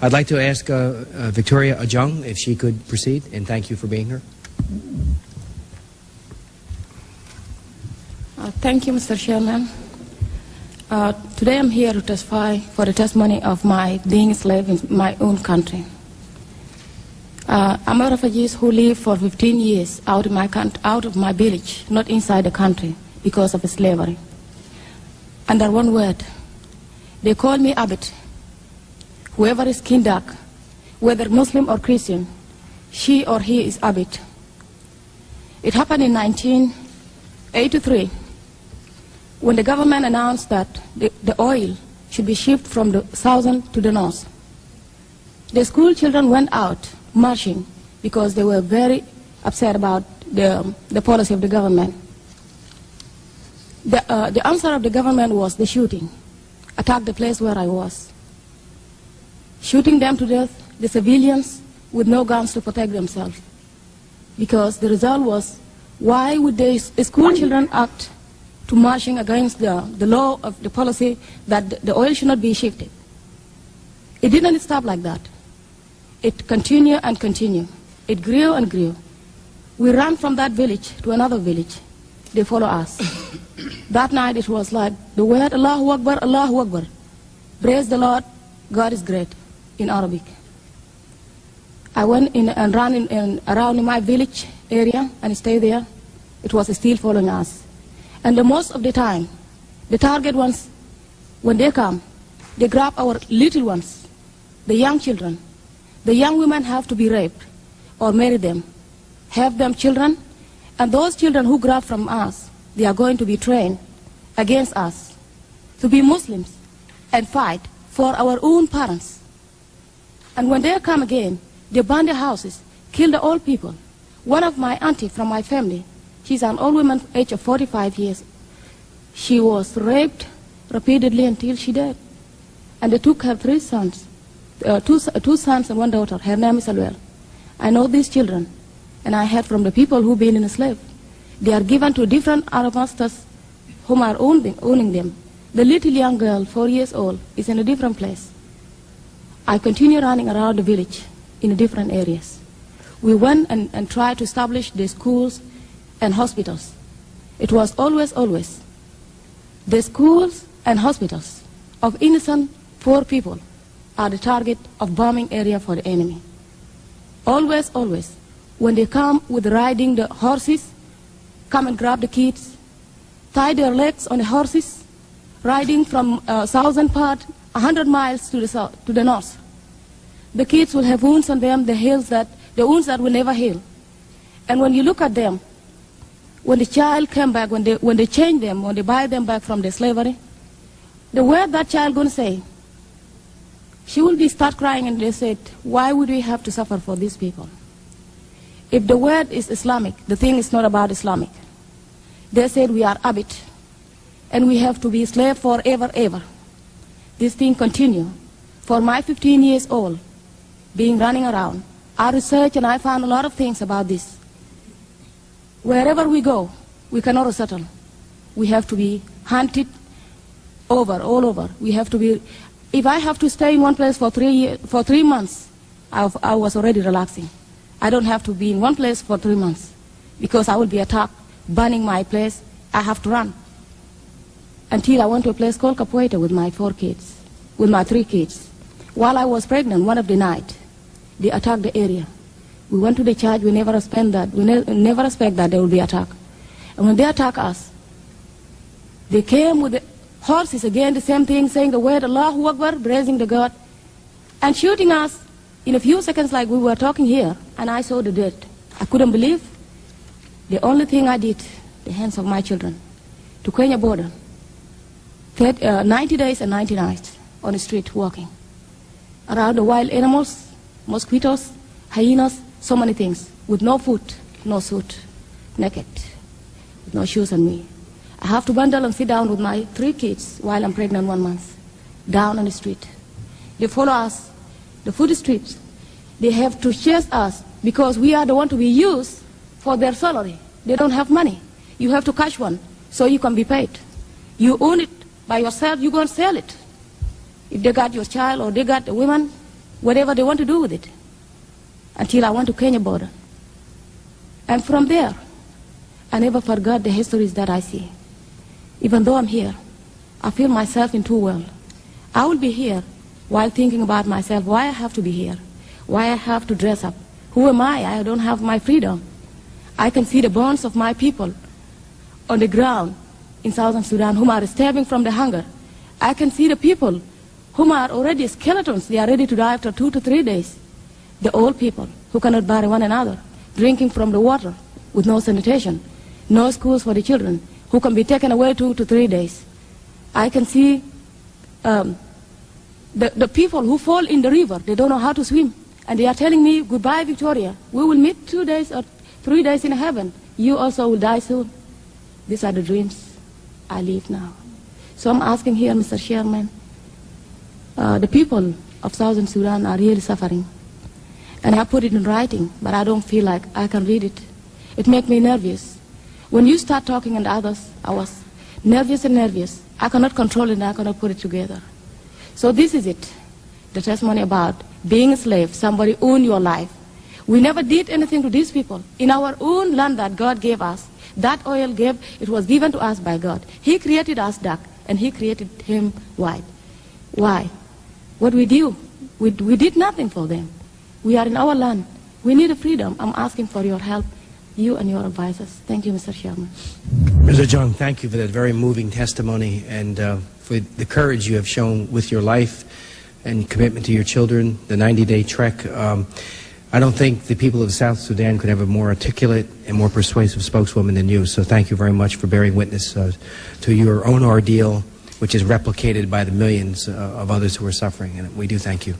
I'd like to ask Victoria Ajung if she could proceed, and thank you for being here. Thank you, Mr. Chairman. Today I'm here to testify for the testimony of my being a slave in my own country. I'm a refugee who lived for 15 years out of my village, not inside the country, because of slavery. Under one word, they call me Abid. Whoever is skin dark, whether Muslim or Christian, she or he is Abid. It happened in 1983 when the government announced that the oil should be shipped from the southern to the north. The school children went out marching because they were very upset about the policy of the government. The answer of the government was the shooting. Attack the place where I was. Shooting them to death, the civilians with no guns to protect themselves. Because the result was, why would the school children act to marching against the law of the policy that the oil should not be shifted? It didn't stop like that. It continued and continued. It grew and grew. We ran from that village to another village. They follow us. That night it was like the word Allahu Akbar, Allahu Akbar. Praise the Lord, God is great, in Arabic. I went in and ran around in my village area and stayed there. It was still following us. And the most of the time, the target ones, when they come, they grab our little ones, the young children. The young women have to be raped or marry them, have them children, and those children who grab from us, they are going to be trained against us to be Muslims and fight for our own parents. And when they come again, they burn the houses, kill the old people. One of my auntie from my family, she's an old woman, age of 45 years. She was raped repeatedly until she died. And they took her 3 sons, two sons and 1 daughter. Her name is Alwell. I know these children, and I heard from the people who've been in a slave. They are given to different Arab masters whom are owning them. The little young girl, 4 years old, is in a different place. I continue running around the village in different areas. We went and tried to establish the schools and hospitals. It was always the schools and hospitals of innocent poor people are the target of bombing area for the enemy. Always, when they come with riding the horses, come and grab the kids, tie their legs on the horses, riding from southern part 100 miles to the north. The kids will have wounds on them, the wounds that will never heal. And when you look at them, when the child came back, when they change them, when they buy them back from the slavery, the word that child going to say, she will start crying, and they said, why would we have to suffer for these people? If the word is Islamic, the thing is not about Islamic. They said we are Abid, and we have to be slave forever, ever. This thing continue. For my 15 years old, being running around, I researched and I found a lot of things about this. Wherever we go, we cannot settle. We have to be hunted all over. We have to be. If I have to stay in one place for 3 months, I was already relaxing. I don't have to be in one place for 3 months because I will be attacked, burning my place. I have to run. Until I went to a place called Capoeira with my 4 kids, with my 3 kids. While I was pregnant, one of the night, they attacked the area. We went to the church. We never expect that. We never expect that there will be attack. And when they attack us, they came with the horses again, the same thing, saying the word Allahu Akbar, praising the God, and shooting us in a few seconds like we were talking here, and I saw the dead. I couldn't believe. The only thing I did, the hands of my children, to Kenya border, 90 days and 90 nights on the street walking. Around the wild animals, mosquitoes, hyenas, so many things, with no food, no suit, naked, with no shoes on me. I have to bundle and sit down with my 3 kids while I'm pregnant 1 month, down on the street. They follow us, the food streets. They have to chase us because we are the one to be used for their salary. They don't have money. You have to catch one so you can be paid. You own it by yourself, you go and sell it. If they got your child or they got the women, whatever they want to do with it, until I went to Kenya border. And from there, I never forgot the histories that I see. Even though I'm here, I feel myself in two worlds. I will be here while thinking about myself, why I have to be here, why I have to dress up. Who am I? I don't have my freedom. I can see the bones of my people on the ground in southern Sudan whom are starving from the hunger. I can see the people whom are already skeletons. They are ready to die after 2 to 3 days. The old people who cannot bury one another, drinking from the water with no sanitation, no schools for the children, who can be taken away 2 to 3 days. I can see the people who fall in the river. They don't know how to swim. And they are telling me, goodbye, Victoria. We will meet 2 days or 3 days in heaven. You also will die soon. These are the dreams I live now. So I'm asking here, Mr. Chairman, the people of Southern Sudan are really suffering. And I put it in writing, but I don't feel like I can read it. It makes me nervous. When you start talking and others, I was nervous and nervous. I cannot control it and I cannot put it together. So this is it, the testimony about being a slave. Somebody owned your life. We never did anything to these people. In our own land that God gave us, that oil it was given to us by God. He created us dark and He created him white. Why? What we do? We did nothing for them. We are in our land. We need a freedom. I'm asking for your help, you and your advisors. Thank you, Mr. Chairman. Mr. Ajung, thank you for that very moving testimony and for the courage you have shown with your life and commitment to your children, the 90-day trek. I don't think the people of South Sudan could have a more articulate and more persuasive spokeswoman than you, so thank you very much for bearing witness to your own ordeal, which is replicated by the millions of others who are suffering, and we do thank you.